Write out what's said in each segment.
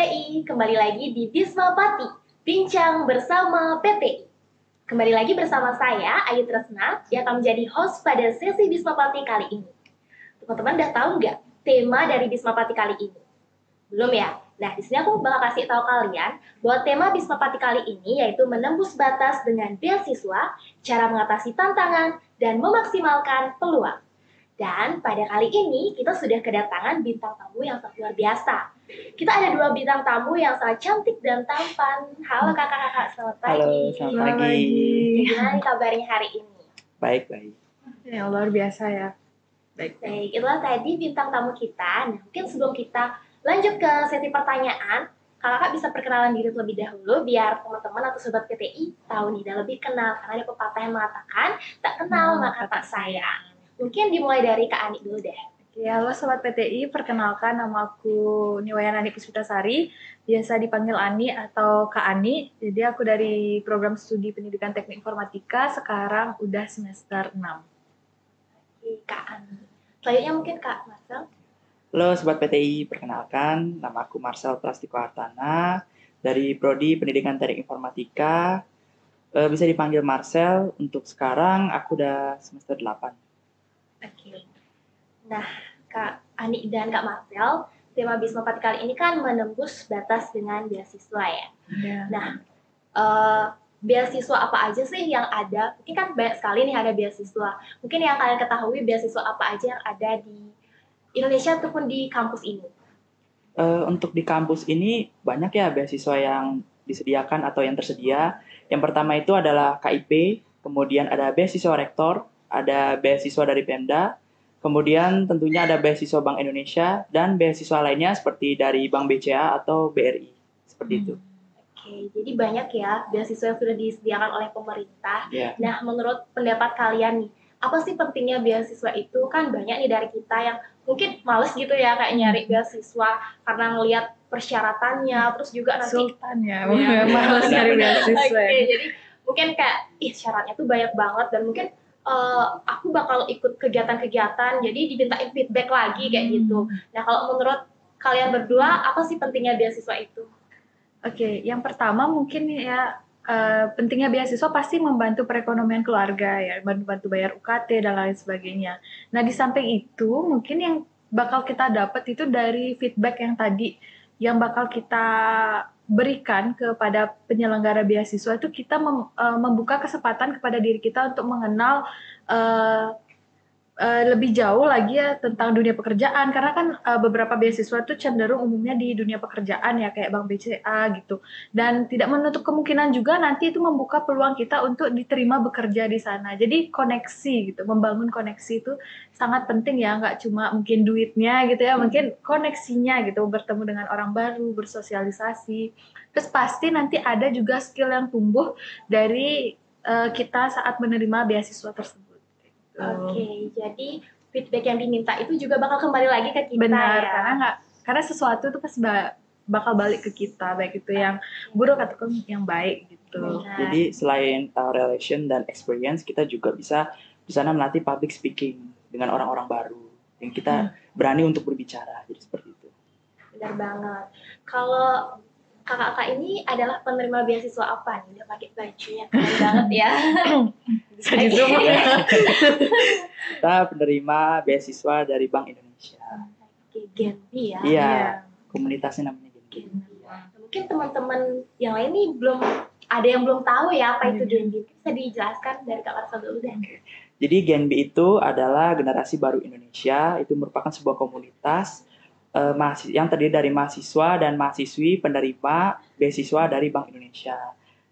PTI, kembali lagi di Bisma Pati, bincang bersama PTI. Kembali lagi bersama saya, Ayu Tresna, yang akan menjadi host pada sesi Bisma Pati kali ini. Teman-teman udah tahu nggak tema dari Bisma Pati kali ini? Belum ya? Nah, di sini aku bakal kasih tahu kalian bahwa tema Bisma Pati kali ini yaitu menembus batas dengan beasiswa, cara mengatasi tantangan, dan memaksimalkan peluang. Dan pada kali ini kita sudah kedatangan bintang tamu yang sangat luar biasa. Kita ada 2 bintang tamu yang sangat cantik dan tampan. Halo kakak-kakak, selamat pagi. Halo, selamat pagi. Gimana kabarnya hari ini? Baik. Ya, luar biasa ya. Baik, itulah tadi bintang tamu kita. Nah, mungkin sebelum kita lanjut ke sesi pertanyaan, kakak bisa perkenalan diri terlebih dahulu biar teman-teman atau sobat PTI tahu nih dan lebih kenal. Karena ada pepatah yang mengatakan, tak kenal maka tak sayang. Mungkin dimulai dari Kak Ani dulu deh. Oke, halo Sobat PTI, perkenalkan nama aku Niwayan Ani Puspitasari, biasa dipanggil Ani atau Kak Ani. Jadi aku dari program studi pendidikan teknik informatika, sekarang udah semester 6. Oke, Kak Ani. Selanjutnya mungkin Kak Marcel. Halo Sobat PTI, perkenalkan nama aku Marcel Plastiko Hartana dari Prodi Pendidikan Teknik Informatika. Bisa dipanggil Marcel, untuk sekarang aku udah semester 8. Oke. Nah, Kak Ani dan Kak Marcel, tema Bisma Pati kali ini kan menembus batas dengan beasiswa ya. Ya. Nah, beasiswa apa aja sih yang ada? Mungkin kan banyak sekali nih ada beasiswa. Mungkin yang kalian ketahui beasiswa apa aja yang ada di Indonesia ataupun di kampus ini? Untuk di kampus ini banyak ya beasiswa yang disediakan atau yang tersedia. Yang pertama itu adalah KIP, kemudian ada beasiswa rektor, ada beasiswa dari Pemda, kemudian tentunya ada beasiswa Bank Indonesia, dan beasiswa lainnya seperti dari Bank BCA atau BRI, seperti itu. Oke, jadi banyak ya beasiswa yang sudah disediakan oleh pemerintah. Yeah. Nah, menurut pendapat kalian nih, apa sih pentingnya beasiswa itu? Kan banyak nih dari kita yang mungkin males gitu ya kayak nyari beasiswa karena ngelihat persyaratannya, terus juga nanti Sultan ya, males nyari beasiswa. Oke, jadi mungkin kayak syaratnya tuh banyak banget dan mungkin aku bakal ikut kegiatan-kegiatan, jadi dimintain feedback lagi kayak gitu. Nah, kalau menurut kalian berdua, apa sih pentingnya beasiswa itu? Oke, yang pertama mungkin ya pentingnya beasiswa pasti membantu perekonomian keluarga ya, membantu bayar UKT dan lain sebagainya. Nah, di samping itu mungkin yang bakal kita dapat itu dari feedback yang tadi yang bakal kita berikan kepada penyelenggara beasiswa itu kita membuka kesempatan kepada diri kita untuk mengenal lebih jauh lagi ya tentang dunia pekerjaan, karena kan beberapa beasiswa tuh cenderung umumnya di dunia pekerjaan ya kayak Bank BCA gitu, dan tidak menutup kemungkinan juga nanti itu membuka peluang kita untuk diterima bekerja di sana. Jadi koneksi gitu, membangun koneksi itu sangat penting ya, nggak cuma mungkin duitnya gitu ya, mungkin koneksinya gitu, bertemu dengan orang baru, bersosialisasi. Terus pasti nanti ada juga skill yang tumbuh dari kita saat menerima beasiswa tersebut. Oke, jadi feedback yang diminta itu juga bakal kembali lagi ke kita. Benar, ya? karena sesuatu itu pasti bakal balik ke kita, baik itu yang buruk ataupun yang baik gitu. Benar. Jadi selain relation dan experience, kita juga bisa di sana melatih public speaking dengan orang-orang baru yang kita berani untuk berbicara. Jadi seperti itu. Benar banget. Kalau kakak-kakak ini adalah penerima beasiswa apa nih? Udah pakai bajunya keren banget ya. Bisa di-zoom. Kita penerima beasiswa dari Bank Indonesia. Oke, Genbi ya. Iya, komunitasnya namanya Genbi. Mungkin teman-teman yang lain nih ada yang belum tahu ya apa itu Genbi. Bisa dijelaskan dari Kak Marcel dulu deh. Jadi Genbi itu adalah generasi baru Indonesia. Itu merupakan sebuah komunitas yang terdiri dari mahasiswa dan mahasiswi penerima beasiswa dari Bank Indonesia.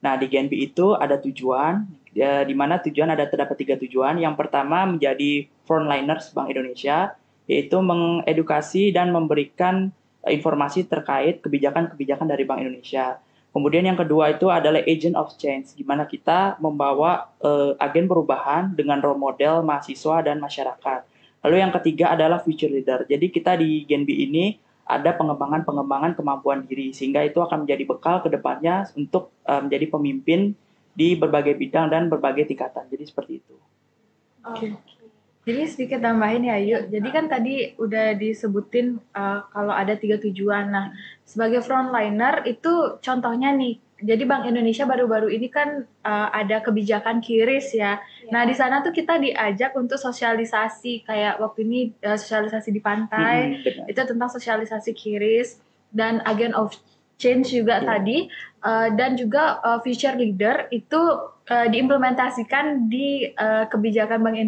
Nah, di Genbi itu ada tujuan, di mana terdapat 3 tujuan. Yang pertama menjadi frontliners Bank Indonesia, yaitu mengedukasi dan memberikan informasi terkait kebijakan-kebijakan dari Bank Indonesia. Kemudian yang kedua itu adalah agent of change, di mana kita membawa agen perubahan dengan role model mahasiswa dan masyarakat. Lalu yang ketiga adalah future leader. Jadi kita di Genbi ini ada pengembangan kemampuan diri, sehingga itu akan menjadi bekal ke depannya untuk menjadi pemimpin di berbagai bidang dan berbagai tingkatan. Jadi seperti itu. Oke. Jadi sedikit tambahin ya, yuk. Jadi kan tadi udah disebutin kalau ada 3 tujuan. Nah, sebagai frontliner itu contohnya nih. Jadi Bank Indonesia baru-baru ini kan ada kebijakan QRIS ya. Nah, di sana tuh kita diajak untuk sosialisasi kayak waktu ini sosialisasi di pantai, Benar. itu tentang sosialisasi QRIS dan agent of change juga tadi dan juga future leader itu diimplementasikan di kebijakan Bank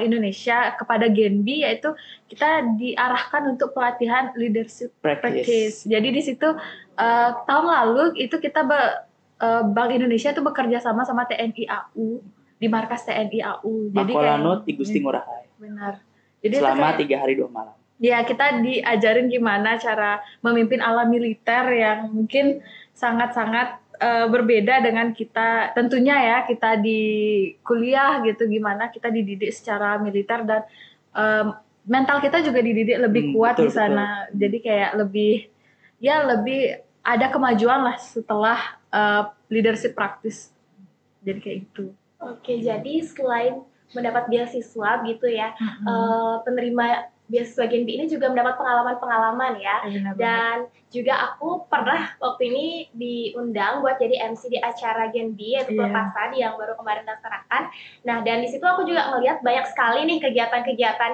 Indonesia kepada Genbi, yaitu kita diarahkan untuk pelatihan leadership practice. Jadi di situ tahun lalu itu kita Bank Indonesia itu bekerja sama TNI AU di markas TNI AU. Jadi Makolanut I Gusti Ngurah Rai. Benar. Jadi selama 3 hari 2 malam. Ya, kita diajarin gimana cara memimpin ala militer yang mungkin sangat-sangat berbeda dengan kita, tentunya ya kita di kuliah gitu, gimana kita dididik secara militer dan mental kita juga dididik lebih kuat di sana. Betul. Jadi kayak lebih ada kemajuan lah setelah leadership practice. Jadi kayak itu. Oke, jadi selain mendapat beasiswa gitu ya, penerima beasiswa Genbi ini juga mendapat pengalaman-pengalaman ya. Dan juga aku pernah waktu ini diundang buat jadi MC di acara Genbi, yaitu pelepasan yang baru kemarin dilaksanakan. Nah, dan di situ aku juga melihat banyak sekali nih kegiatan-kegiatan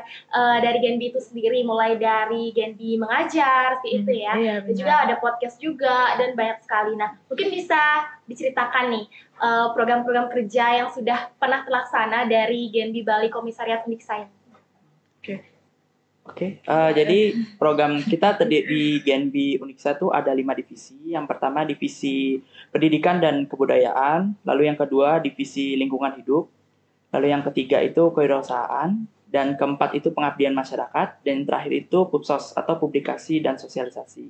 dari Genbi itu sendiri, mulai dari Genbi mengajar seperti itu ya. Dan juga ada podcast juga dan banyak sekali. Nah, mungkin bisa diceritakan nih program-program kerja yang sudah pernah terlaksana dari Genbi Bali Komisariat Undiksa. Oke, jadi program kita di Genbi Undiksa itu ada 5 divisi. Yang pertama divisi pendidikan dan kebudayaan, lalu yang kedua divisi lingkungan hidup, lalu yang ketiga itu kewirausahaan, dan keempat itu pengabdian masyarakat, dan yang terakhir itu PUPSOS atau publikasi dan sosialisasi.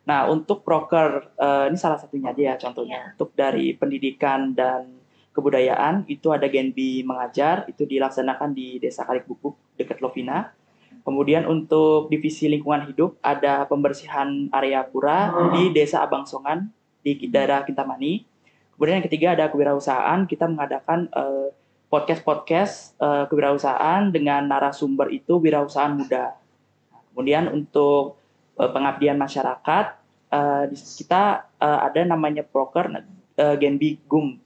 Nah, untuk proker, ini salah satunya aja ya contohnya. Untuk dari pendidikan dan kebudayaan itu ada Genbi Mengajar, itu dilaksanakan di Desa Kalikbukuk dekat Lovina. Kemudian untuk divisi lingkungan hidup ada pembersihan area pura di Desa Abangsongan di daerah Kintamani. Kemudian yang ketiga ada kewirausahaan, kita mengadakan podcast kewirausahaan dengan narasumber itu wirausahaan muda. Kemudian untuk pengabdian masyarakat kita ada namanya proker Genbi GUM,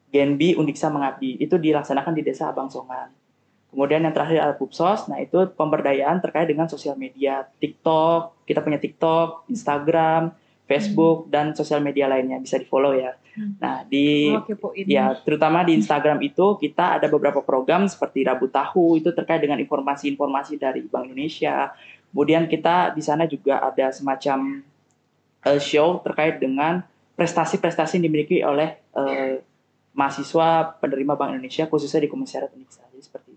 Genbi Undiksa Mengabdi, itu dilaksanakan di Desa Abangsongan. Kemudian yang terakhir ada PUPSOS, nah itu pemberdayaan terkait dengan sosial media, TikTok, kita punya TikTok, Instagram, Facebook, dan sosial media lainnya, bisa di-follow ya. Nah, terutama di Instagram itu kita ada beberapa program seperti Rabu Tahu, itu terkait dengan informasi-informasi dari Bank Indonesia. Kemudian kita di sana juga ada semacam show terkait dengan prestasi-prestasi yang dimiliki oleh mahasiswa penerima Bank Indonesia, khususnya di Komisariat Undiksa, jadi seperti itu.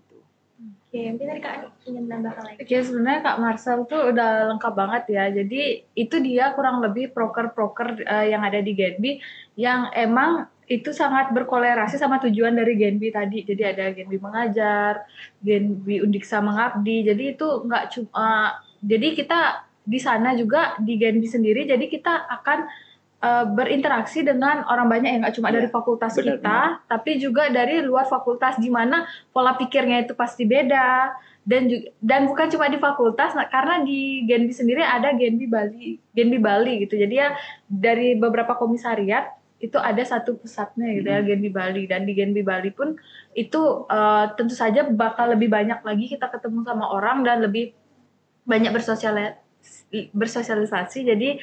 Oke, mungkin tadi Kak ingin menambahkan lagi. Oke, sebenarnya Kak Marcel tuh udah lengkap banget ya. Jadi itu dia kurang lebih proker-proker yang ada di Genbi yang emang itu sangat berkolerasi sama tujuan dari Genbi tadi. Jadi ada Genbi Mengajar, Genbi Undiksa Mengabdi. Jadi itu nggak cuma, jadi kita di sana juga di Genbi sendiri. Jadi kita akan berinteraksi dengan orang banyak yang nggak cuma dari fakultas kita, tapi juga dari luar fakultas, di mana pola pikirnya itu pasti beda dan bukan cuma di fakultas, karena di Genbi sendiri ada Genbi Bali gitu. Jadi ya dari beberapa komisariat itu ada satu pusatnya gitu ya, Genbi Bali, dan di Genbi Bali pun itu tentu saja bakal lebih banyak lagi kita ketemu sama orang dan lebih banyak bersosialisasi, jadi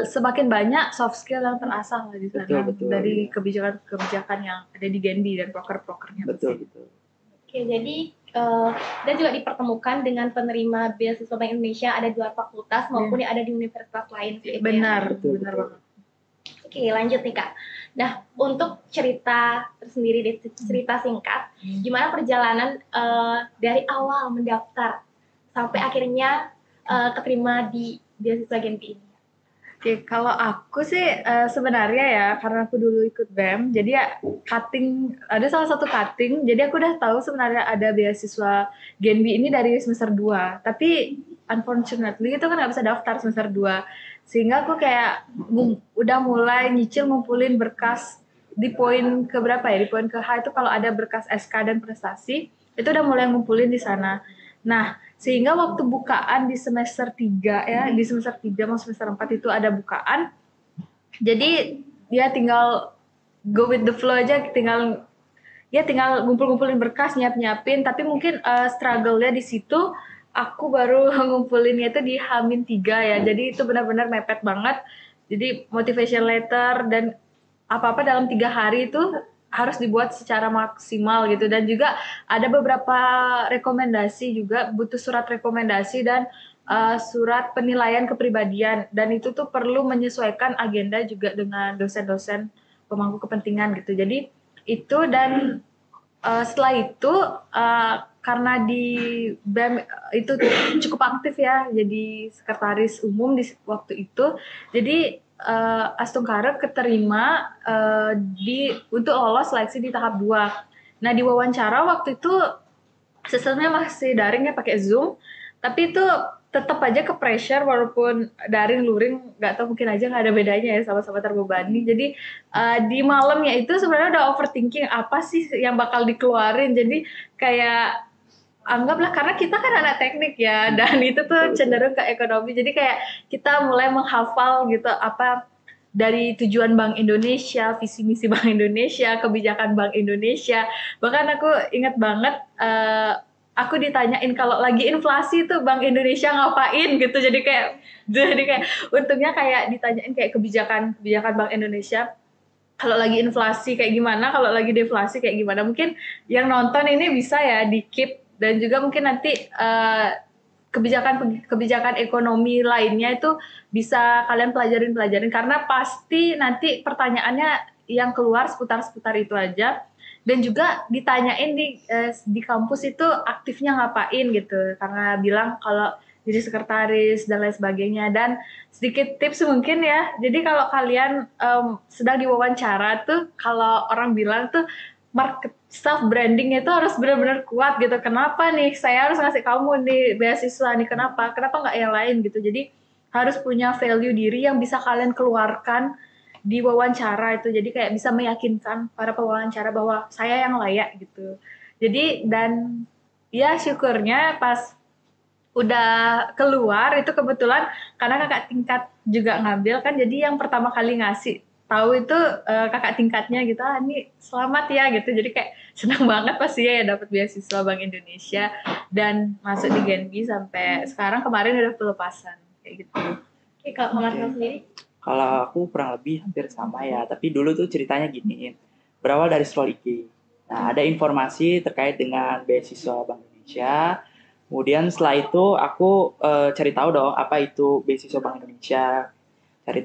semakin banyak soft skill yang terasah lah di sana, dari kebijakan yang ada di Genbi dan proker-prokernya. Betul. Oke, jadi dan juga dipertemukan dengan penerima beasiswa Bank Indonesia ada di luar fakultas maupun yang ada di universitas lain. Benar banget. Oke, lanjut nih Kak. Nah, untuk cerita tersendiri, cerita singkat, gimana perjalanan dari awal mendaftar sampai akhirnya keterima di beasiswa Genbi ini? Oke, kalau aku sih sebenarnya ya, karena aku dulu ikut BEM, jadi ya ada salah satu cutting, jadi aku udah tahu sebenarnya ada beasiswa Genbi ini dari semester 2, tapi unfortunately itu kan nggak bisa daftar semester 2, sehingga aku kayak udah mulai nyicil ngumpulin berkas di poin ke berapa ya, di poin ke H itu kalau ada berkas SK dan prestasi, Itu udah mulai ngumpulin di sana. Nah, sehingga waktu bukaan di semester 3 ya, di semester 3 mau semester 4 itu ada bukaan. Jadi dia tinggal go with the flow aja, tinggal ngumpul-ngumpulin berkas, nyiapin, tapi mungkin struggle-nya di situ aku baru ngumpulinnya itu di H-3 ya. Jadi itu benar-benar mepet banget. Jadi motivation letter dan apa-apa dalam 3 hari itu harus dibuat secara maksimal gitu, dan juga ada beberapa rekomendasi juga, butuh surat rekomendasi dan surat penilaian kepribadian, dan itu tuh perlu menyesuaikan agenda juga dengan dosen-dosen pemangku kepentingan gitu. Jadi itu, dan setelah itu karena di BEM itu cukup aktif ya, jadi sekretaris umum di waktu itu. Jadi Astung Karep keterima untuk lolos seleksi di tahap 2. Nah, di wawancara waktu itu sistemnya masih daring ya, pakai Zoom, tapi itu tetap aja ke pressure walaupun daring luring, nggak tahu, mungkin aja nggak ada bedanya ya, sama-sama terbebani. Jadi di malamnya itu sebenarnya udah overthinking apa sih yang bakal dikeluarin. Jadi kayak anggaplah karena kita kan anak teknik ya, dan itu tuh cenderung ke ekonomi, jadi kayak kita mulai menghafal gitu apa dari tujuan Bank Indonesia, visi misi Bank Indonesia, kebijakan Bank Indonesia. Bahkan aku ingat banget aku ditanyain kalau lagi inflasi tuh Bank Indonesia ngapain gitu. Jadi kayak untungnya kayak ditanyain kayak kebijakan Bank Indonesia kalau lagi inflasi kayak gimana, kalau lagi deflasi kayak gimana. Mungkin yang nonton ini bisa ya di keep, dan juga mungkin nanti kebijakan ekonomi lainnya itu bisa kalian pelajarin, karena pasti nanti pertanyaannya yang keluar seputar itu aja. Dan juga ditanyain di kampus itu aktifnya ngapain gitu, karena bilang kalau jadi sekretaris dan lain sebagainya. Dan sedikit tips mungkin ya, jadi kalau kalian sedang diwawancara tuh, kalau orang bilang tuh market self branding itu harus benar-benar kuat gitu. Kenapa nih saya harus ngasih kamu nih beasiswa nih, kenapa nggak yang lain gitu. Jadi harus punya value diri yang bisa kalian keluarkan di wawancara itu. Jadi kayak bisa meyakinkan para pewawancara bahwa saya yang layak gitu. Jadi, dan ya syukurnya pas udah keluar itu kebetulan karena kakak tingkat juga ngambil kan, jadi yang pertama kali ngasih tahu itu kakak tingkatnya gitu, ini selamat ya gitu. Jadi kayak senang banget pasti ya dapat beasiswa Bank Indonesia dan masuk di Genbi sampai sekarang, kemarin udah pelepasan kayak gitu. Oke, kalau Marcel sendiri? Kalau aku kurang lebih hampir sama ya, tapi dulu tuh ceritanya gini, berawal dari scroll IG. Nah, ada informasi terkait dengan beasiswa Bank Indonesia. Kemudian setelah itu aku cari tahu dong apa itu beasiswa Bank Indonesia. Cari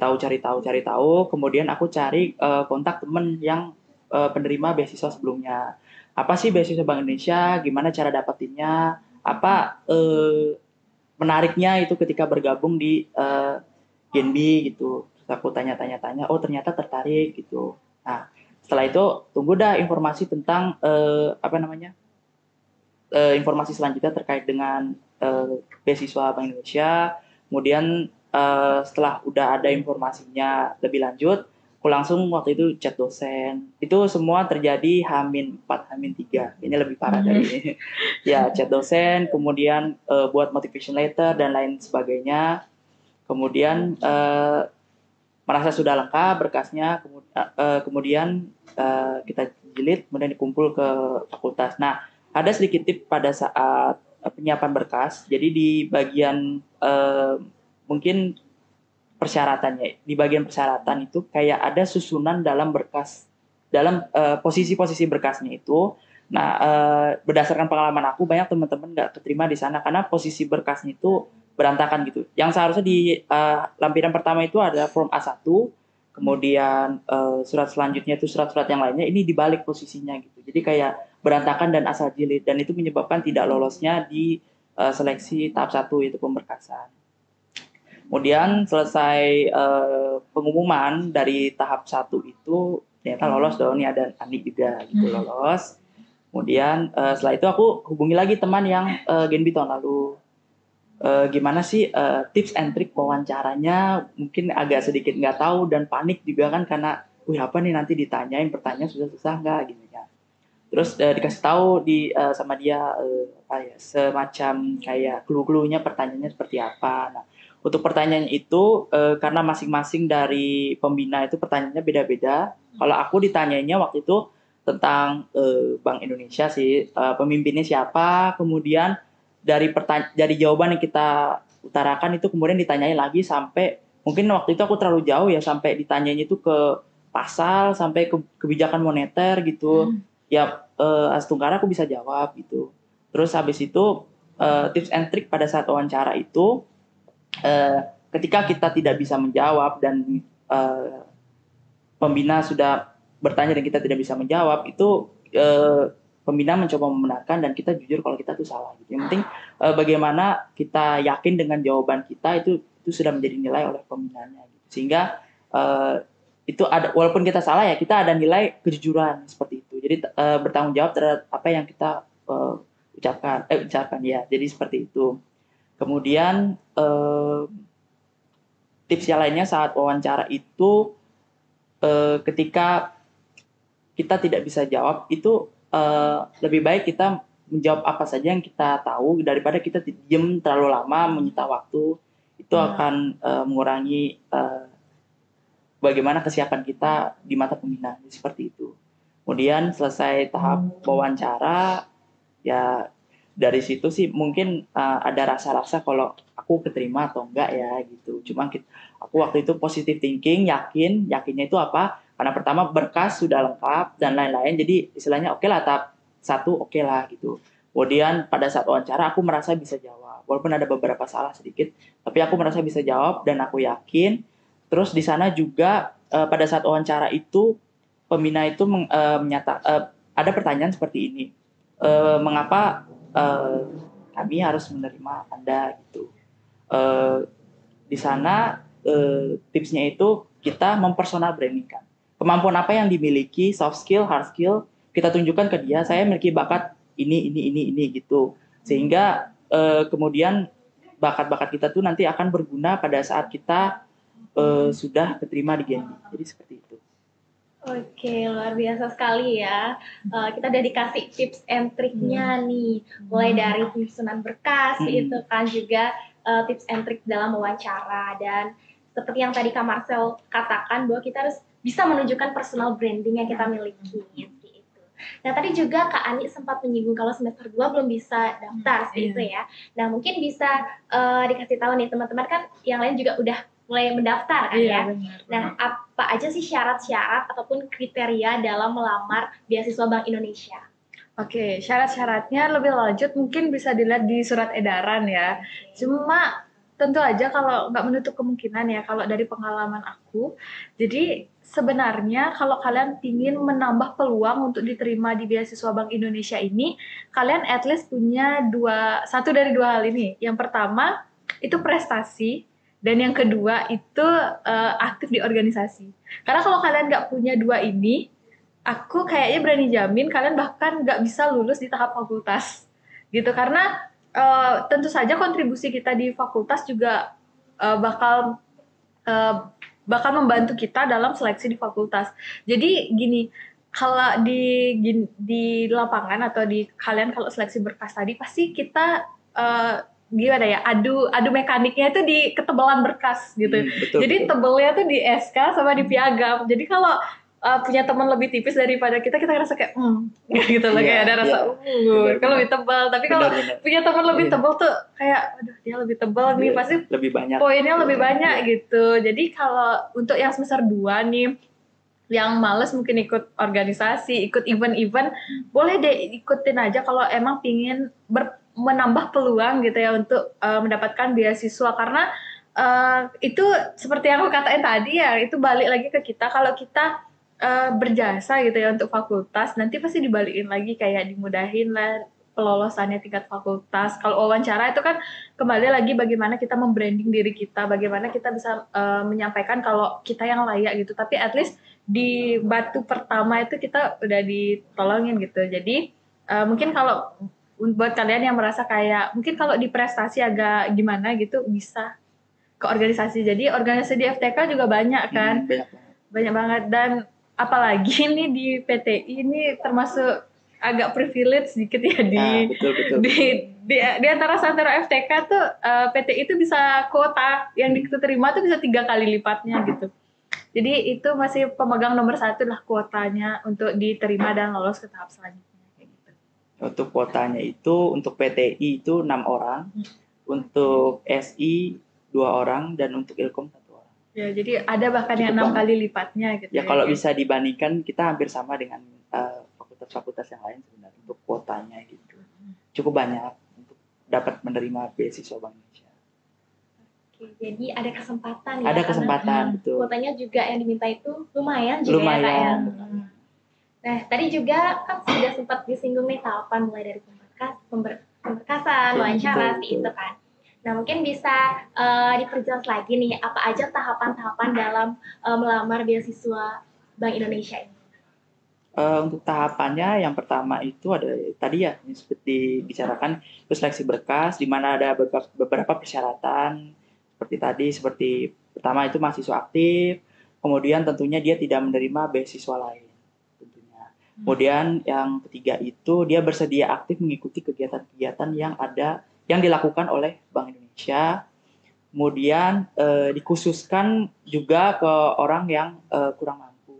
tahu. Kemudian aku cari kontak temen yang penerima beasiswa sebelumnya. Apa sih beasiswa Bank Indonesia? Gimana cara dapetinnya? Apa menariknya itu ketika bergabung di Genbi gitu. Terus aku tanya, oh ternyata tertarik gitu. Nah, setelah itu tunggu dah informasi tentang informasi selanjutnya terkait dengan beasiswa Bank Indonesia. Kemudian setelah udah ada informasinya lebih lanjut, aku langsung waktu itu chat dosen. Itu semua terjadi H-4, H-3. Kayaknya lebih parah dari ini. Ya, chat dosen, kemudian buat motivation letter dan lain sebagainya. Kemudian merasa sudah lengkap berkasnya, kemudian kita jilid, kemudian dikumpul ke fakultas. Nah, ada sedikit tip pada saat penyiapan berkas. Jadi di bagian mungkin persyaratannya, di bagian persyaratan itu kayak ada susunan dalam berkas, dalam posisi-posisi berkasnya itu. Nah, berdasarkan pengalaman aku, banyak teman-teman nggak keterima di sana karena posisi berkasnya itu berantakan gitu. Yang seharusnya di lampiran pertama itu ada form A1, kemudian surat selanjutnya itu surat-surat yang lainnya, ini dibalik posisinya gitu. Jadi kayak berantakan dan asal jilid, dan itu menyebabkan tidak lolosnya di seleksi tahap 1 yaitu pemberkasan. Kemudian selesai pengumuman dari tahap 1 itu ternyata lolos dong, nih ada Andi juga gitu lolos. Kemudian setelah itu aku hubungi lagi teman yang Genbi tahun lalu. Gimana sih tips and trick wawancaranya, mungkin agak sedikit nggak tahu dan panik juga kan karena apa nih nanti ditanyain pertanyaan susah-susah nggak gitu ya. Terus dikasih tahu sama dia apa ya, semacam kayak clue-cluenya pertanyaannya seperti apa. Nah, untuk pertanyaan itu karena masing-masing dari pembina itu pertanyaannya beda-beda. Kalau aku ditanyainnya waktu itu tentang Bank Indonesia sih, pemimpinnya siapa, kemudian dari jawaban yang kita utarakan itu kemudian ditanyai lagi sampai mungkin waktu itu aku terlalu jauh ya, sampai ditanyainya itu ke pasal sampai ke kebijakan moneter gitu. Ya Astungkara aku bisa jawab gitu. Terus habis itu tips and trick pada saat wawancara itu ketika kita tidak bisa menjawab dan eh, pembina sudah bertanya dan kita tidak bisa menjawab itu pembina mencoba membenarkan dan kita jujur kalau kita tuh salah gitu. Yang penting bagaimana kita yakin dengan jawaban kita itu sudah menjadi nilai oleh pembinanya gitu. Sehingga itu ada, walaupun kita salah ya kita ada nilai kejujuran seperti itu. Jadi bertanggung jawab terhadap apa yang kita ucapkan ya. Jadi seperti itu. Kemudian tips yang lainnya saat wawancara itu ketika kita tidak bisa jawab itu lebih baik kita menjawab apa saja yang kita tahu daripada kita diam terlalu lama menyita waktu. Itu akan mengurangi bagaimana kesiapan kita di mata pembina. Seperti itu. Kemudian selesai tahap wawancara, ya dari situ sih mungkin ada rasa-rasa kalau aku keterima atau enggak ya gitu. Cuma aku waktu itu positive thinking, yakinnya itu apa? Karena pertama berkas sudah lengkap dan lain-lain, jadi istilahnya oke lah, tahap 1 oke lah gitu. Kemudian pada saat wawancara aku merasa bisa jawab, walaupun ada beberapa salah sedikit, tapi aku merasa bisa jawab dan aku yakin. Terus di sana juga pada saat wawancara itu pembina itu ada pertanyaan seperti ini, mengapa kami harus menerima Anda gitu. Di sana tipsnya itu kita mempersonal brandingkan. Kemampuan apa yang dimiliki, soft skill, hard skill, kita tunjukkan ke dia, saya memiliki bakat ini gitu. Sehingga kemudian bakat-bakat kita tuh nanti akan berguna pada saat kita sudah keterima di Genbi. Jadi seperti itu. Oke, luar biasa sekali ya. Kita udah dikasih tips and triknya nih, mulai dari penyusunan berkas, itu kan juga tips and trik dalam wawancara. Dan seperti yang tadi Kak Marcel katakan, bahwa kita harus bisa menunjukkan personal branding yang kita miliki. Gitu. Nah, tadi juga Kak Ani sempat menyinggung kalau semester 2 belum bisa daftar, seperti itu ya. Nah, mungkin bisa dikasih tahu nih teman-teman, kan yang lain juga udah mulai mendaftar kan ya. Benar. Nah, apa aja sih syarat-syarat ataupun kriteria dalam melamar beasiswa Bank Indonesia? Oke, syarat-syaratnya lebih lanjut mungkin bisa dilihat di surat edaran ya. Cuma tentu aja kalau nggak menutup kemungkinan ya, kalau dari pengalaman aku. Jadi sebenarnya kalau kalian ingin menambah peluang untuk diterima di beasiswa Bank Indonesia ini, kalian at least punya satu dari dua hal ini. Yang pertama itu prestasi. Dan yang kedua itu aktif di organisasi. Karena kalau kalian nggak punya dua ini, aku kayaknya berani jamin kalian bahkan nggak bisa lulus di tahap fakultas. Gitu, karena tentu saja kontribusi kita di fakultas juga bakal membantu kita dalam seleksi di fakultas. Jadi gini, kalau di lapangan atau di kalian kalau seleksi berkas tadi, pasti kita gimana ya, adu mekaniknya itu di ketebalan berkas gitu. Jadi tebelnya tuh di SK sama di piagam. Jadi kalau punya teman lebih tipis daripada kita ngerasa kayak gitu loh, kayak ada rasa kalau lebih tebal. Tapi kalau punya teman lebih tebal tuh kayak aduh dia lebih tebal nih, pasti lebih banyak poinnya lebih banyak gitu. Jadi kalau untuk yang semester 2 nih yang males mungkin ikut organisasi, ikut event-event, boleh deh ikutin aja kalau emang pingin menambah peluang gitu ya untuk mendapatkan beasiswa. Karena itu seperti yang aku katain tadi ya, itu balik lagi ke kita. Kalau kita berjasa gitu ya untuk fakultas, nanti pasti dibalikin lagi, kayak dimudahin lah pelolosannya tingkat fakultas. Kalau wawancara itu kan kembali lagi bagaimana kita membranding diri kita, bagaimana kita bisa menyampaikan kalau kita yang layak gitu. Tapi at least di batu pertama itu kita udah ditolongin gitu. Jadi mungkin kalau buat kalian yang merasa kayak mungkin kalau di prestasi agak gimana gitu, bisa ke organisasi. Jadi organisasi di FTK juga banyak kan, banyak banget. Dan apalagi nih di PTI ini termasuk agak privilege sedikit ya Nah, betul betul. di antara Santero FTK tuh PTI itu bisa kuota yang diterima tuh bisa 3 kali lipatnya gitu. Jadi itu masih pemegang nomor 1 lah kuotanya untuk diterima dan lolos ke tahap selanjutnya kayak gitu. Untuk kuotanya itu untuk PTI itu 6 orang, untuk SI 2 orang, dan untuk Ilkom 1 orang. Ya, jadi ada bahkan Cukup yang 6 banyak. kali lipatnya gitu. Ya kalau bisa dibandingkan kita hampir sama dengan fakultas-fakultas yang lain sebenarnya untuk kuotanya gitu. Cukup banyak untuk dapat menerima beasiswa Bank Indonesia. Oke, jadi ada kesempatan ya. Ada kesempatan, betul. Kuotanya juga yang diminta itu lumayan juga ya Kak ya. Lumayan. Nah, tadi juga kan sudah sempat disinggung nih tahapan mulai dari pemberkasan, wawancara, seperti itu kan. Nah, mungkin bisa diperjelas lagi nih, apa aja tahapan-tahapan dalam melamar beasiswa Bank Indonesia ini? Untuk tahapannya yang pertama itu ada tadi ya seperti dibicarakan itu seleksi berkas di mana ada beberapa persyaratan seperti pertama itu mahasiswa aktif, kemudian tentunya dia tidak menerima beasiswa lain tentunya. Kemudian yang ketiga itu dia bersedia aktif mengikuti kegiatan-kegiatan yang dilakukan oleh Bank Indonesia. Kemudian dikhususkan juga ke orang yang kurang mampu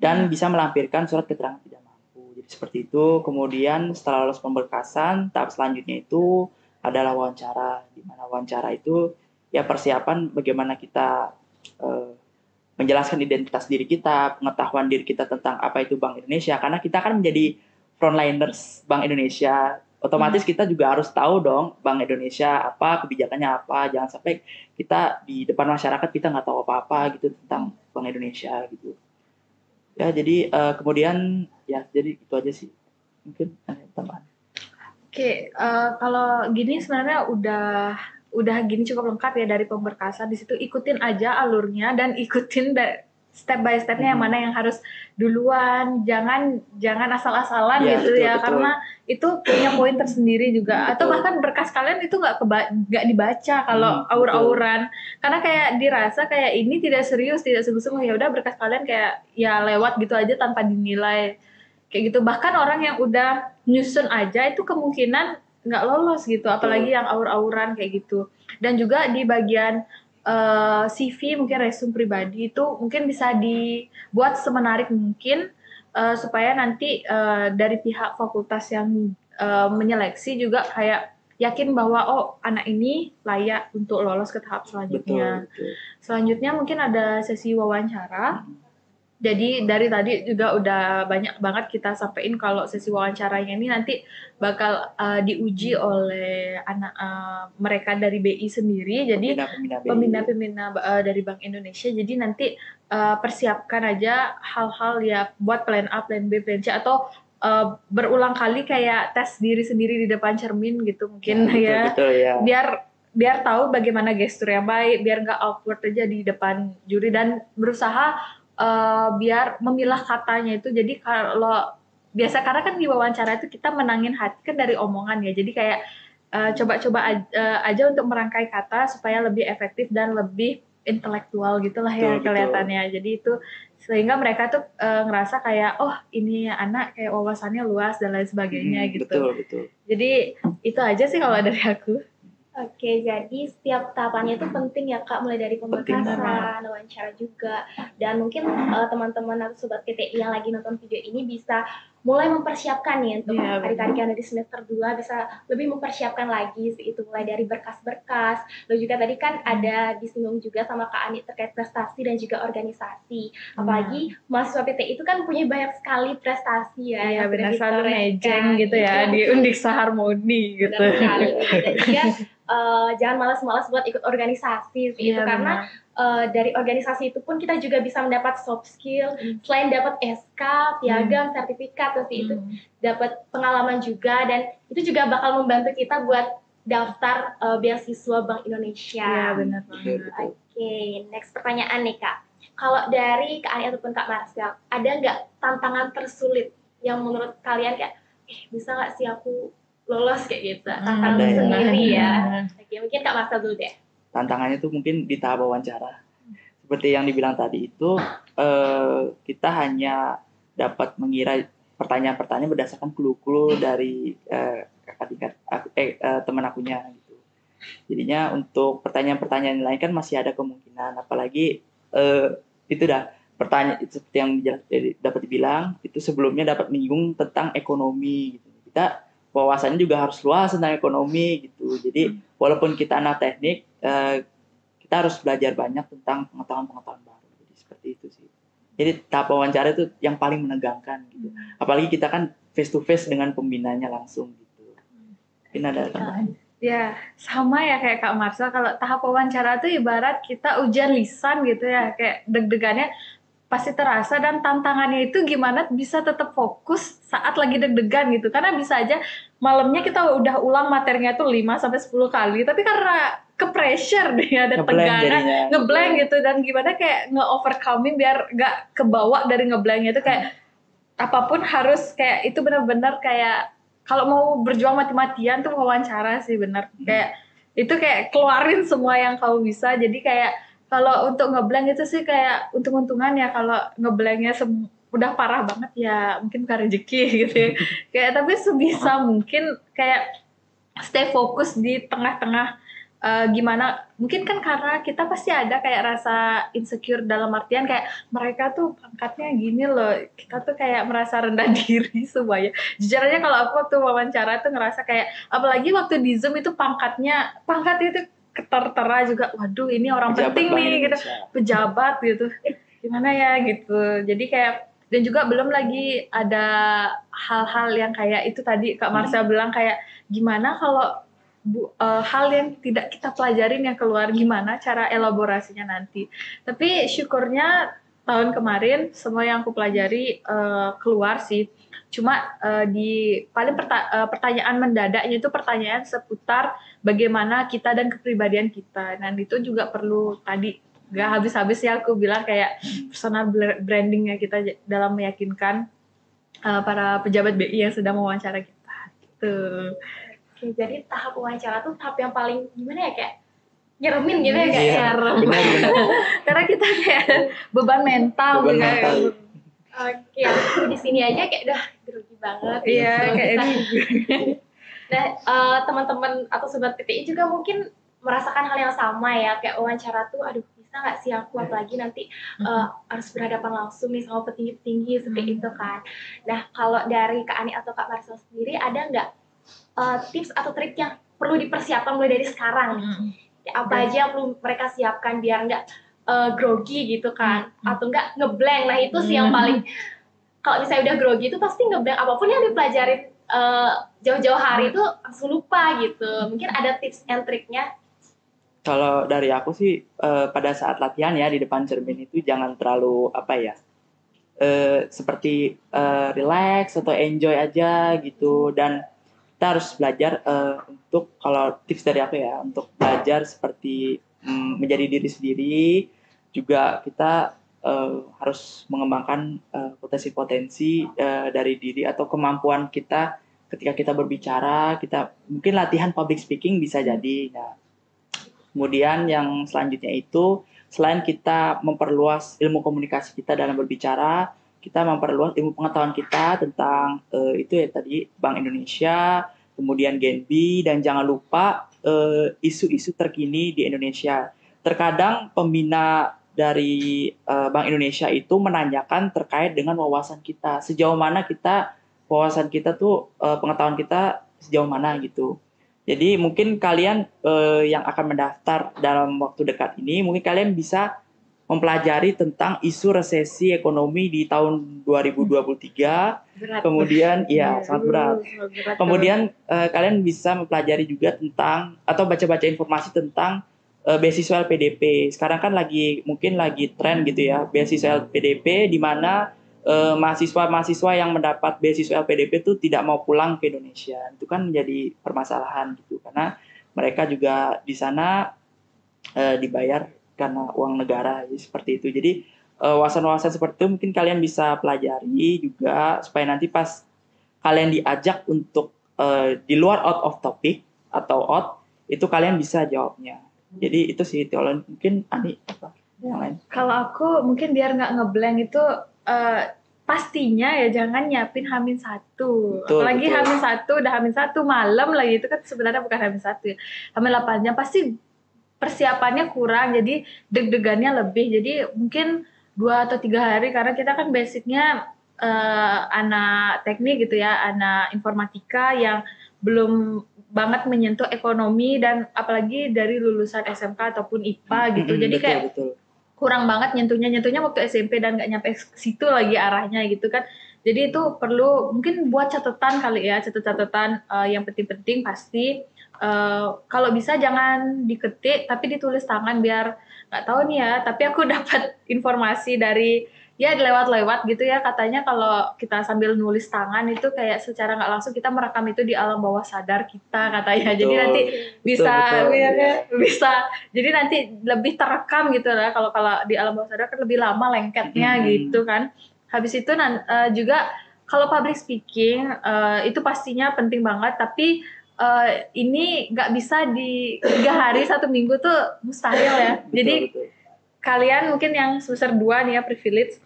dan bisa melampirkan surat keterangan tidak mampu. Jadi seperti itu. Kemudian setelah lolos pemberkasan, tahap selanjutnya itu adalah wawancara. Di mana wawancara itu ya persiapan bagaimana kita menjelaskan identitas diri kita, pengetahuan diri kita tentang apa itu Bank Indonesia. Karena kita kan menjadi frontliners Bank Indonesia. Otomatis kita juga harus tahu dong Bank Indonesia apa, kebijakannya apa. Jangan sampai kita di depan masyarakat kita nggak tahu apa-apa gitu tentang Bank Indonesia gitu. Ya, jadi kemudian ya jadi itu aja sih. Mungkin tambahan. Oke, kalau gini sebenarnya udah gini cukup lengkap ya dari pemberkasan. Di situ ikutin aja alurnya dan ikutin step by stepnya yang mana yang harus duluan, jangan asal-asalan Ya, gitu betul, ya, betul. karena itu punya poin tersendiri juga. Betul. Atau bahkan berkas kalian itu nggak dibaca kalau aur-auran, karena kayak dirasa kayak ini tidak serius, tidak sungguh-sungguh, ya udah berkas kalian kayak ya lewat gitu aja tanpa dinilai kayak gitu. Bahkan orang yang udah nyusun aja itu kemungkinan nggak lolos gitu, apalagi yang aur-auran kayak gitu. Dan juga di bagian CV mungkin resume pribadi itu mungkin bisa dibuat semenarik mungkin supaya nanti dari pihak fakultas yang menyeleksi juga kayak yakin bahwa oh anak ini layak untuk lolos ke tahap selanjutnya. Betul. Selanjutnya mungkin ada sesi wawancara. Jadi dari tadi juga udah banyak banget kita sampaikan kalau sesi wawancaranya ini nanti bakal diuji oleh anak mereka dari BI sendiri. Jadi pembina-pembina dari Bank Indonesia. Jadi nanti persiapkan aja hal-hal ya buat plan A, plan B, plan C, atau berulang kali kayak tes diri sendiri di depan cermin gitu mungkin betul, ya. Biar tahu bagaimana gestur yang baik, biar nggak awkward aja di depan juri, dan berusaha biar memilah katanya itu. Jadi kalau biasa karena kan di wawancara itu kita menangin hati kan dari omongan ya, jadi kayak coba-coba aja untuk merangkai kata supaya lebih efektif dan lebih intelektual gitulah ya kelihatannya. Jadi itu sehingga mereka tuh ngerasa kayak oh ini anak kayak wawasannya luas dan lain sebagainya gitu. Betul. Jadi itu aja sih kalau dari aku. Oke, jadi setiap tahapannya itu penting ya Kak, mulai dari pemberkasan, wawancara juga, dan mungkin teman-teman atau sobat PTI yang lagi nonton video ini bisa mulai mempersiapkan nih untuk adik-adik yang ada di semester 2 bisa lebih mempersiapkan lagi itu mulai dari berkas-berkas. Lalu juga tadi kan ada disinggung juga sama Kak Ani terkait prestasi dan juga organisasi. Apalagi mahasiswa PTI itu kan punya banyak sekali prestasi ya. Iya benar, selalu mejeng gitu ya di Undiksa Harmoni gitu. Benar sekali. Jadi jangan malas-malas buat ikut organisasi itu karena dari organisasi itu pun kita juga bisa mendapat soft skill, selain dapat SK, piagam, sertifikat, seperti itu dapat pengalaman juga, dan itu juga bakal membantu kita buat daftar beasiswa Bank Indonesia. Iya benar banget. Oke, next pertanyaan nih Kak. Kalau dari Kak Ani ataupun Kak Marcel, ada nggak tantangan tersulit yang menurut kalian kayak bisa nggak sih aku lolos kayak gitu, tantangan sendiri ya. Oke, mungkin Kak Marcel dulu deh. Tantangannya tuh mungkin di tahap wawancara. Seperti yang dibilang tadi itu kita hanya dapat mengira pertanyaan-pertanyaan berdasarkan clue-clue dari kakak tingkat teman akunya gitu. Jadinya untuk pertanyaan-pertanyaan lain kan masih ada kemungkinan, apalagi itu dah pertanyaan seperti yang dapat dibilang itu sebelumnya dapat menyinggung tentang ekonomi gitu. Kita wawasannya juga harus luas tentang ekonomi gitu. Jadi walaupun kita anak teknik, kita harus belajar banyak tentang pengetahuan-pengetahuan baru. Jadi seperti itu sih. Jadi tahap wawancara itu yang paling menegangkan gitu. Apalagi kita kan face to face dengan pembinanya langsung gitu. Mungkin ada tambahan. Ya, sama ya kayak Kak Marsha. Kalau tahap wawancara tuh ibarat kita ujian lisan gitu ya, kayak deg-degannya pasti terasa, dan tantangannya itu gimana bisa tetap fokus saat lagi deg-degan gitu. Karena bisa aja malamnya kita udah ulang materinya tuh 5 sampai 10 kali, tapi karena ke-pressure deh, ada tegangan, ngeblank gitu, dan gimana kayak nge-overcoming biar gak kebawa dari ngeblanknya itu, kayak apapun harus kayak itu benar-benar kayak kalau mau berjuang mati-matian tuh wawancara sih benar. Kayak itu kayak keluarin semua yang kamu bisa. Jadi kayak kalau untuk ngeblank itu sih kayak untung-untungan ya, kalau ngeblanknya udah parah banget ya mungkin bukan rezeki gitu ya. Kayak tapi sebisa mungkin kayak stay fokus di tengah-tengah. Gimana, mungkin kan karena kita pasti ada kayak rasa insecure dalam artian kayak mereka tuh pangkatnya gini loh, kita tuh kayak merasa rendah diri semuanya. Jujur aja kalau aku waktu wawancara tuh ngerasa kayak, apalagi waktu di Zoom itu pangkat itu tertera juga, waduh ini orang pejabat penting nih gitu, pejabat gitu, gimana ya gitu. Jadi kayak, dan juga belum lagi ada hal-hal yang kayak itu tadi Kak Marsha bilang, kayak gimana kalau hal yang tidak kita pelajarin yang keluar, gimana cara elaborasinya nanti. Tapi syukurnya tahun kemarin semua yang aku pelajari keluar sih. Cuma di paling pertanyaan mendadaknya itu pertanyaan seputar bagaimana kita dan kepribadian kita. Dan itu juga perlu tadi gak habis-habis ya aku bilang kayak personal brandingnya kita dalam meyakinkan para pejabat BI yang sedang mewawancara kita. Gitu. Oke, jadi tahap wawancara tuh tahap yang paling gimana ya, kayak nyeremin gitu ya, kayak nyerem. Karena kita kayak beban mental beban gitu. Mental. Oke, aku di sini aja kayak udah grogi banget. Iya, kayak ini. Nah, teman-teman atau sobat PTI juga mungkin merasakan hal yang sama ya, kayak wawancara tuh, aduh bisa nggak sih aku, apalagi nanti harus berhadapan langsung nih sama petinggi-petinggi seperti itu kan. Nah, kalau dari Kak Ani atau Kak Marsha sendiri ada nggak tips atau trik yang perlu dipersiapkan mulai dari sekarang nih? Apa aja yang perlu mereka siapkan biar nggak grogi gitu kan, atau nggak ngeblank. Nah itu sih yang paling, kalau misalnya udah grogi itu pasti ngeblank, apapun yang dipelajarin jauh-jauh hari itu langsung lupa gitu. Mungkin ada tips and triknya? Kalau dari aku sih pada saat latihan ya di depan cermin itu jangan terlalu seperti relax atau enjoy aja gitu, dan kita harus belajar untuk, kalau tips dari aku ya, untuk belajar seperti menjadi diri sendiri. Juga kita harus mengembangkan potensi-potensi dari diri atau kemampuan kita ketika kita berbicara. Kita mungkin latihan public speaking bisa jadi. Nah, kemudian yang selanjutnya itu, selain kita memperluas ilmu komunikasi kita dalam berbicara, kita memperluas ilmu pengetahuan kita tentang itu ya tadi Bank Indonesia, kemudian Genbi, dan jangan lupa isu-isu terkini di Indonesia. Terkadang pembina dari Bank Indonesia itu menanyakan terkait dengan wawasan kita, sejauh mana wawasan kita tuh, pengetahuan kita sejauh mana gitu. Jadi mungkin kalian yang akan mendaftar dalam waktu dekat ini, mungkin kalian bisa mempelajari tentang isu resesi ekonomi di tahun 2023. Berat. Kemudian sangat berat. Kemudian kalian bisa mempelajari juga tentang atau baca-baca informasi tentang beasiswa LPDP. Sekarang kan mungkin lagi tren gitu ya, beasiswa LPDP, di mana mahasiswa-mahasiswa yang mendapat beasiswa LPDP itu tidak mau pulang ke Indonesia. Itu kan menjadi permasalahan gitu, karena mereka juga di sana dibayar karena uang negara, jadi seperti itu. Jadi wawasan-wawasan seperti itu mungkin kalian bisa pelajari juga, supaya nanti pas kalian diajak untuk di luar out of topic atau out, itu kalian bisa jawabnya. Jadi itu sih, kalau mungkin Ani apa yang lain? Kalau aku mungkin biar nggak ngeblank itu pastinya ya jangan nyiapin H-1. Betul, Apalagi betul. H-1 udah H-1 malam lagi, itu kan sebenarnya bukan H-1 ya. H-8-nya pasti persiapannya kurang, jadi deg-degannya lebih. Jadi mungkin 2 atau 3 hari, karena kita kan basicnya anak teknik gitu ya, anak informatika yang belum banget menyentuh ekonomi, dan apalagi dari lulusan SMK ataupun IPA gitu. Jadi Betul, kayak betul. kurang banget nyentuhnya waktu SMP dan nggak nyampe situ lagi arahnya gitu kan. Jadi itu perlu mungkin buat catatan kali ya, catatan yang penting-penting pasti. Kalau bisa jangan diketik tapi ditulis tangan, biar nggak tahu nih ya. Tapi aku dapat informasi dari ya lewat-lewat gitu ya, katanya kalau kita sambil nulis tangan itu kayak secara nggak langsung kita merekam itu di alam bawah sadar kita katanya. Jadi Betul. nanti bisa Betul, ya, ya. bisa jadi nanti lebih terekam gitu lah. Kalau kalau di alam bawah sadar kan lebih lama lengketnya gitu kan. Habis itu juga kalau public speaking itu pastinya penting banget, tapi ini nggak bisa di 3 hari 1 minggu tuh mustahil ya. Jadi Betul. kalian mungkin yang semester 2 nih ya, privilege,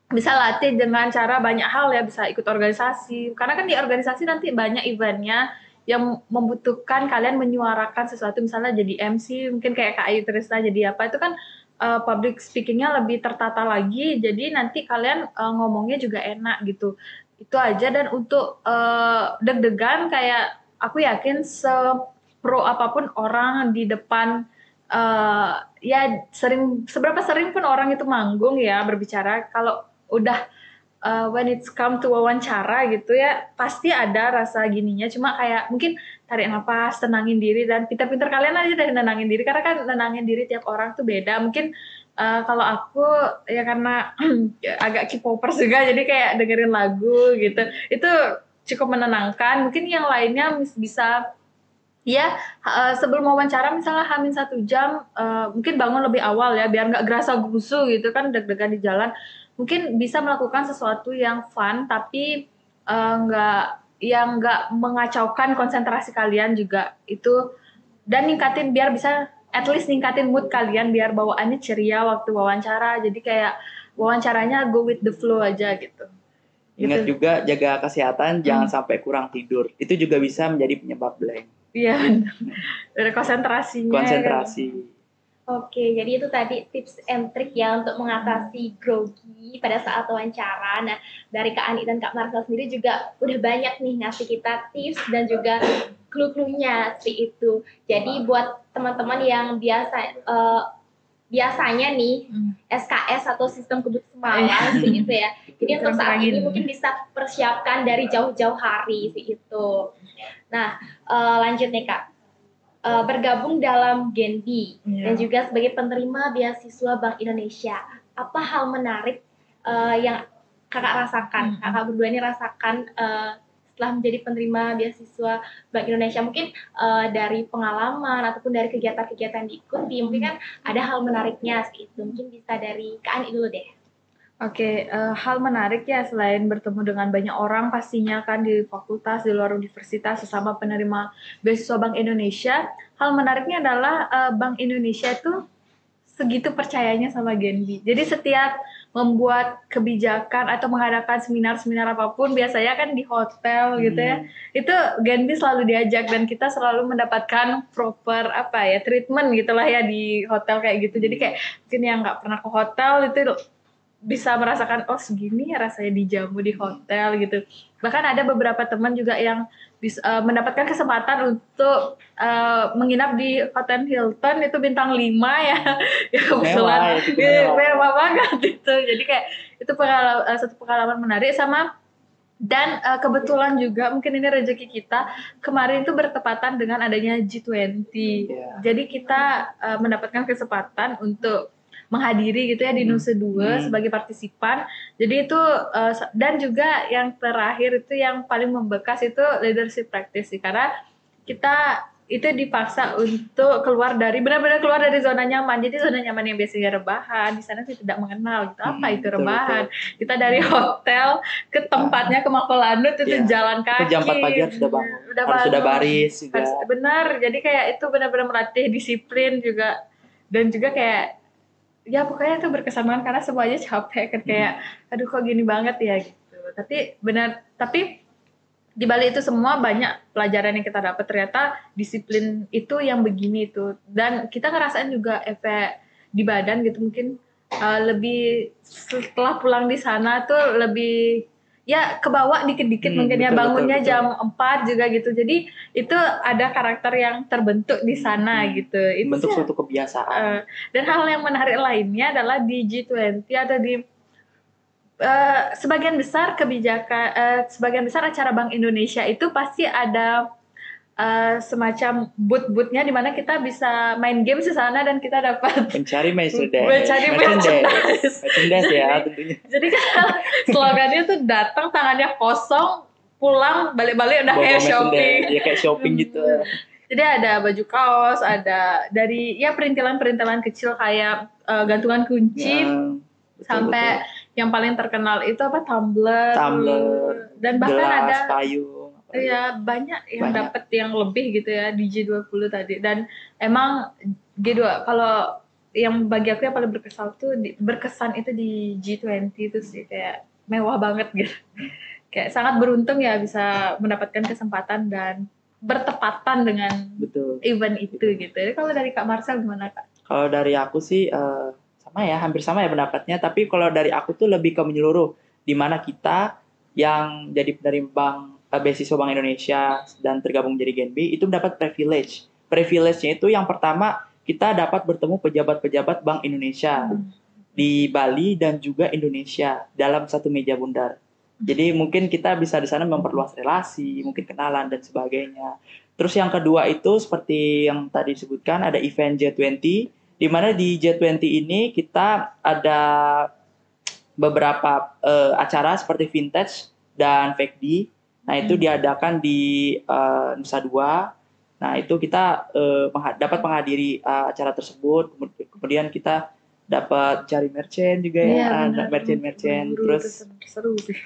bisa latih dengan cara banyak hal ya, bisa ikut organisasi, karena kan di organisasi nanti banyak eventnya yang membutuhkan kalian menyuarakan sesuatu, misalnya jadi MC, mungkin kayak Kak Ayu Trisna jadi apa, itu kan public speakingnya lebih tertata lagi, jadi nanti kalian ngomongnya juga enak gitu. Itu aja. Dan untuk deg-degan, kayak aku yakin sepro apapun orang di depan, ya seberapa sering pun orang itu manggung ya, berbicara, kalau udah when it's come to wawancara gitu ya, pasti ada rasa gininya. Cuma kayak mungkin tarik nafas, tenangin diri, dan pintar-pintar kalian aja deh nenangin diri, karena kan nenangin diri tiap orang tuh beda. Mungkin kalau aku ya karena agak K-popers juga, jadi kayak dengerin lagu gitu, itu cukup menenangkan. Mungkin yang lainnya bisa ya sebelum wawancara misalnya H-1 jam, mungkin bangun lebih awal ya, biar nggak gerasa gusu gitu kan, deg-degan di jalan. Mungkin bisa melakukan sesuatu yang fun, tapi nggak mengacaukan konsentrasi kalian juga itu, dan ningkatin, biar bisa at least ningkatin mood kalian, biar bawaannya ceria waktu wawancara. Jadi kayak wawancaranya go with the flow aja gitu. Ingat juga jaga kesehatan, jangan sampai kurang tidur. Itu juga bisa menjadi penyebab blank. Iya, dari konsentrasinya. Konsentrasi. Oke, jadi itu tadi tips and trick ya untuk mengatasi grogi pada saat wawancara. Nah, dari Kak Ani dan Kak Marcel sendiri juga udah banyak nih ngasih kita tips dan juga clue-cluenya seperti itu. Jadi buat teman-teman yang biasanya nih SKS atau sistem kebut semalam sih itu ya. Jadi untuk saat ini mungkin bisa persiapkan dari jauh-jauh hari sih itu. Nah, lanjut nih Kak. Bergabung dalam Genbi dan juga sebagai penerima beasiswa Bank Indonesia. Apa hal menarik yang kakak rasakan, kakak berdua ini rasakan setelah menjadi penerima beasiswa Bank Indonesia? Mungkin dari pengalaman ataupun dari kegiatan-kegiatan yang diikuti, mungkin kan ada hal menariknya itu. Mungkin bisa dari Kak Ani dulu deh. Oke, hal menarik ya, selain bertemu dengan banyak orang pastinya kan di fakultas, di luar universitas, sesama penerima beasiswa Bank Indonesia, hal menariknya adalah Bank Indonesia itu segitu percayanya sama Genbi. Jadi setiap membuat kebijakan atau mengadakan seminar-seminar apapun, biasanya kan di hotel gitu ya, itu Genbi selalu diajak, dan kita selalu mendapatkan proper treatment gitulah ya di hotel kayak gitu. Jadi kayak mungkin yang nggak pernah ke hotel itu bisa merasakan, oh segini ya rasanya dijamu di hotel gitu. Bahkan ada beberapa teman juga yang bisa mendapatkan kesempatan untuk menginap di Hotel Hilton, itu bintang 5 ya. Ya kebetulan mewah banget itu. Jadi kayak itu satu pengalaman menarik. Dan kebetulan juga mungkin ini rezeki kita, kemarin itu bertepatan dengan adanya G20. Jadi kita mendapatkan kesempatan untuk menghadiri gitu ya di Nusa Dua sebagai partisipan. Jadi itu dan juga yang terakhir itu yang paling membekas itu leadership practice sih, karena kita itu dipaksa untuk benar-benar keluar dari zona nyaman. Jadi zona nyaman yang biasanya rebahan, di sana sih tidak mengenal gitu apa itu rebahan. Betul. Kita dari hotel ke tempatnya ke Makolanut itu jalan kaki. Itu jam 4 pagi harus sudah baris juga. Benar. Jadi kayak itu benar-benar melatih disiplin juga, dan juga kayak ya pokoknya itu berkesan banget karena semuanya capek kan, kayak aduh kok gini banget ya gitu. Tapi benar, tapi di balik itu semua banyak pelajaran yang kita dapat, ternyata disiplin itu yang begini itu, dan kita ngerasain juga efek di badan gitu mungkin, lebih setelah pulang di sana tuh lebih ya kebawa dikit-dikit mungkin ya, Betul, bangunnya betul, betul. jam 4 juga gitu, jadi itu ada karakter yang terbentuk di sana gitu, itu Bentuk sih. suatu kebiasaan. Dan hal yang menarik lainnya adalah di G20 atau di sebagian besar acara Bank Indonesia itu pasti ada semacam booth-boothnya di mana kita bisa main game di sana dan kita dapat Mencari mencari merchandise. merchandise ya tentunya. Jadi kan slogannya tuh datang tangannya kosong, pulang balik-balik udah Bawa kayak shopping. merchandise, ya kayak shopping gitu. Jadi ada baju kaos, ada dari ya perintilan-perintilan kecil kayak gantungan kunci, Betul, sampai betul. yang paling terkenal itu apa, tumbler, dan bahkan gelas, ada payung. ya banyak yang Banyak. dapat yang lebih gitu ya di G20 tadi. Dan emang G2 kalau yang bagi aku yang paling berkesan itu di G20 itu sih, kayak mewah banget gitu. Kayak sangat beruntung ya bisa mendapatkan kesempatan dan bertepatan dengan Betul. event itu gitu. Jadi kalau dari Kak Marcel gimana Kak? Kalau dari aku sih sama ya, hampir sama ya pendapatnya. Tapi kalau dari aku tuh lebih ke menyeluruh, di mana kita yang jadi penerima beasiswa Bank Indonesia dan tergabung jadi Genbi itu mendapat privilege. Privilege-nya itu yang pertama kita dapat bertemu pejabat-pejabat Bank Indonesia di Bali dan juga Indonesia dalam satu meja bundar. Jadi mungkin kita bisa di sana memperluas relasi, mungkin kenalan dan sebagainya. Terus yang kedua itu seperti yang tadi disebutkan ada event G20, di mana di G20 ini kita ada beberapa acara seperti vintage dan FECDI. Nah itu diadakan di Nusa Dua. Nah itu kita dapat menghadiri acara tersebut. Kemudian kita dapat cari merchant juga ya, merchant. Terus seru sih.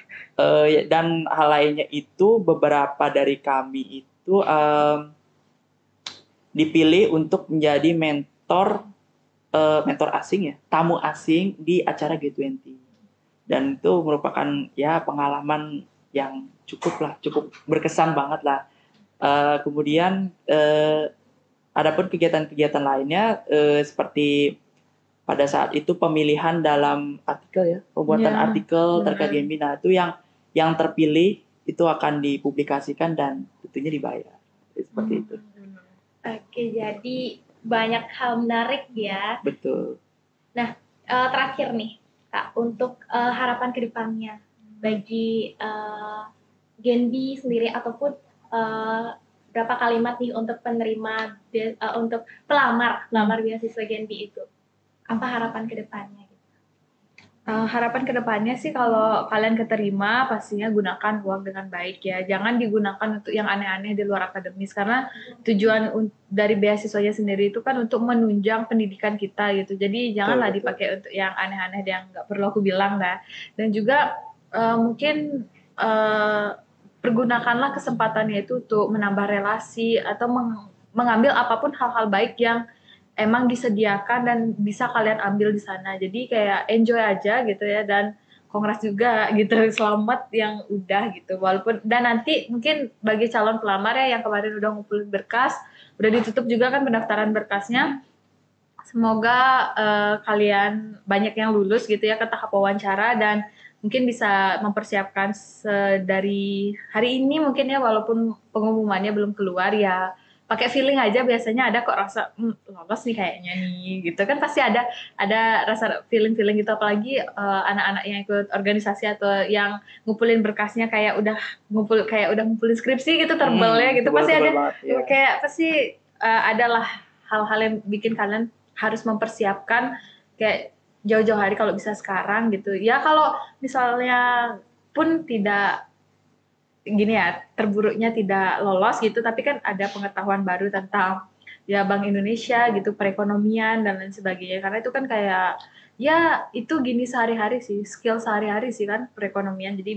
dan hal lainnya itu beberapa dari kami itu dipilih untuk menjadi mentor asing ya, tamu asing di acara G20. Dan itu merupakan ya pengalaman yang cukup berkesan banget lah. Kemudian adapun kegiatan-kegiatan lainnya seperti pada saat itu pemilihan dalam artikel ya, pembuatan artikel terkait Genbi. Nah itu yang terpilih itu akan dipublikasikan dan tentunya dibayar. Seperti itu. Oke, jadi banyak hal menarik ya. Betul. Nah, terakhir nih Kak, untuk harapan ke depannya bagi Genbi sendiri ataupun berapa kalimat nih untuk penerima untuk pelamar beasiswa Genbi itu. Apa harapan ke depannya? Harapan ke depannya sih kalau kalian keterima pastinya gunakan uang dengan baik ya. Jangan digunakan untuk yang aneh-aneh di luar akademis, karena tujuan dari beasiswanya sendiri itu kan untuk menunjang pendidikan kita gitu. Jadi janganlah dipakai untuk yang aneh-aneh yang nggak perlu aku bilang dah. Dan juga mungkin pergunakanlah kesempatannya itu untuk menambah relasi atau mengambil apapun hal-hal baik yang emang disediakan dan bisa kalian ambil di sana. Jadi kayak enjoy aja gitu ya, dan kongres juga gitu, selamat yang udah gitu. Walaupun dan nanti mungkin bagi calon pelamar ya yang kemarin udah ngumpulin berkas, udah ditutup juga kan pendaftaran berkasnya. Semoga kalian banyak yang lulus gitu ya ke tahap wawancara, dan mungkin bisa mempersiapkan dari hari ini mungkin ya, walaupun pengumumannya belum keluar ya. Pakai feeling aja, biasanya ada kok rasa lolos nih kayaknya nih gitu kan, pasti ada rasa feeling gitu, apalagi anak-anak yang ikut organisasi atau yang ngumpulin berkasnya kayak udah ngumpulin skripsi gitu, tebelnya gitu, pasti ada kayak pasti adalah hal-hal yang bikin kalian harus mempersiapkan kayak jauh-jauh hari kalau bisa sekarang gitu ya. Kalau misalnya pun tidak gini ya, terburuknya tidak lolos gitu, tapi kan ada pengetahuan baru tentang ya Bank Indonesia gitu, perekonomian dan lain sebagainya, karena itu kan kayak ya itu gini sehari-hari sih, skill sehari-hari sih kan perekonomian, jadi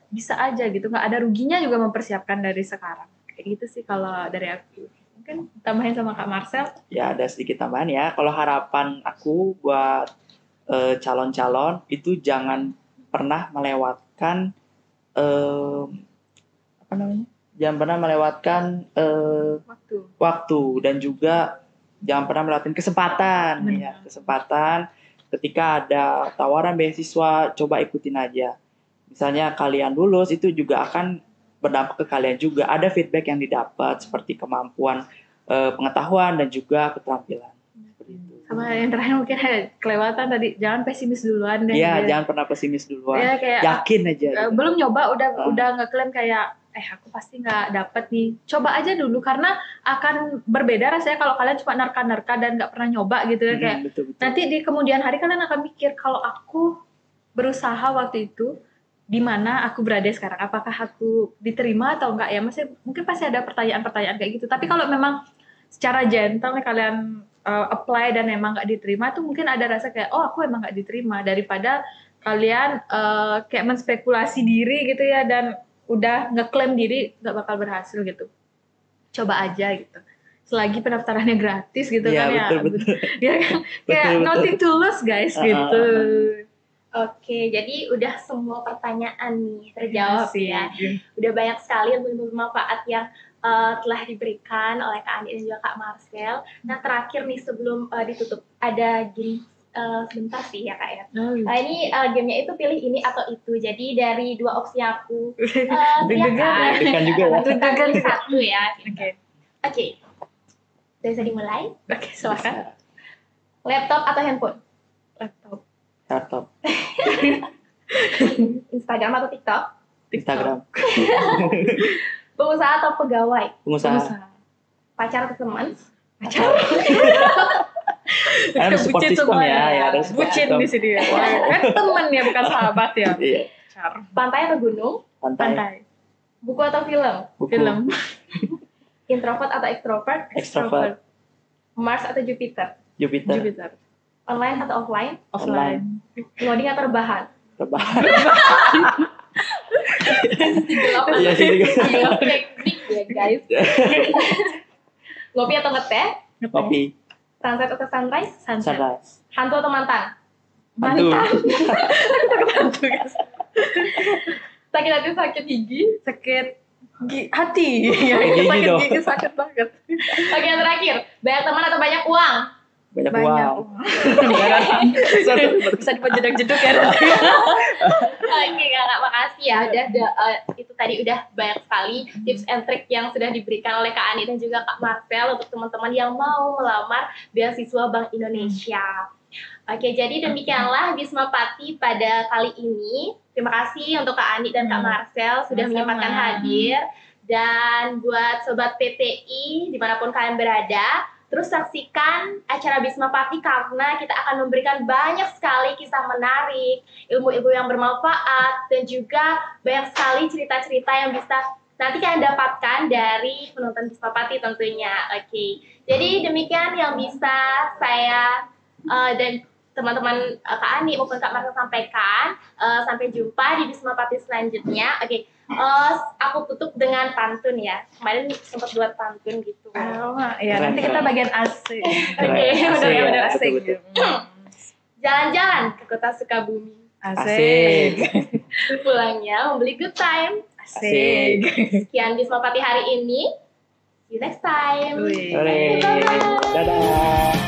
bisa aja gitu, nggak ada ruginya juga mempersiapkan dari sekarang, kayak gitu sih kalau dari aku. Mungkin tambahin sama Kak Marcel. Ya ada sedikit tambahan ya. Kalau harapan aku buat calon-calon itu jangan pernah melewatkan apa namanya? Jangan pernah melewatkan waktu dan juga jangan pernah melewatkan kesempatan. Ya, kesempatan ketika ada tawaran beasiswa, coba ikutin aja. Misalnya kalian lulus itu juga akan berdampak ke kalian juga. Ada feedback yang didapat seperti kemampuan pengetahuan dan juga keterampilan. Sama yang terakhir mungkin kelewatan tadi, jangan pesimis duluan deh. Iya, jangan pernah pesimis duluan. Ya, kayak, yakin aja. Gitu. Belum nyoba udah ngeklaim kayak aku pasti nggak dapet nih. Coba aja dulu karena akan berbeda rasanya kalau kalian cuma nerka-nerka dan nggak pernah nyoba gitu ya kayak. Betul. Nanti di kemudian hari kalian akan mikir kalau aku berusaha waktu itu di mana aku berada sekarang, apakah aku diterima atau enggak ya? Mungkin pasti ada pertanyaan-pertanyaan kayak gitu. Tapi kalau memang secara gentle kalian apply dan emang nggak diterima tuh mungkin ada rasa kayak aku emang nggak diterima daripada kalian kayak menspekulasi diri gitu ya dan udah ngeklaim diri nggak bakal berhasil gitu. Coba aja gitu. Selagi pendaftarannya gratis gitu kan betul. Ya kan kayak nothing to lose guys gitu. Oke, jadi udah semua pertanyaan nih terjawab ya. Udah banyak sekali ilmu bermanfaat yang telah diberikan oleh Kak Andi dan juga Kak Marcel. Nah terakhir nih sebelum ditutup ada game sebentar sih ya Kak ya. Ini gamenya itu pilih ini atau itu. Jadi dari dua opsi yang aku deg-degan juga ya. Deg-degan satu ya. Oke. Bisa dimulai? Oke, silakan. Laptop atau handphone? Laptop. Instagram atau TikTok? Instagram. Pengusaha atau pegawai? Pengusaha. Pacar atau teman? Pacar. Ada support system ya, ada support bucin system. di sini ya. Kan temen ya, bukan sahabat ya. Iya. Pantai atau gunung? Pantai. Buku atau film? Buku. Film. Introvert atau extrovert? Extrovert. Mars atau Jupiter? Jupiter. Online atau offline? Offline. Loading atau rebahan? Rebahan. Iya sih. Teknik ya guys. Ngopi atau ngeteh? Kopi. Sunset atau sunrise? Sunrise. Hantu atau mantan? Hantu. Hantu guys. Sakit hati, sakit gigi? Sakit hati. Gigi dong. Gigi sakit banget. Oke, yang terakhir, banyak teman atau banyak uang? Banyak uang. Bisa dijedok-jedok ya. Oke Kak, makasih ya. Itu tadi udah banyak sekali tips and trick yang sudah diberikan oleh Kak Ani dan juga Kak Marcel untuk teman-teman yang mau melamar beasiswa Bank Indonesia. Oke, jadi demikianlah Bisma Pati pada kali ini. Terima kasih untuk Kak Ani dan Kak Marcel sudah menyempatkan hadir. Dan buat Sobat PTI dimanapun kalian berada, terus saksikan acara Bisma Pati karena kita akan memberikan banyak sekali kisah menarik, ilmu-ilmu yang bermanfaat, dan juga banyak sekali cerita-cerita yang bisa nanti kalian dapatkan dari penonton Bisma Pati tentunya. Oke, jadi demikian yang bisa saya dan teman-teman Kak Ani maupun Kak Marcel sampaikan. Sampai jumpa di Bisma Pati selanjutnya. Oke. Aku tutup dengan pantun ya. Kemarin sempat buat pantun gitu. Ya nanti kita bagian asik. Oke, benar asik. Jalan-jalan ke kota Sukabumi. Asik. Pulangnya membeli good time. Asik. Sekian Bisma Pati hari ini. See you next time. Dadah.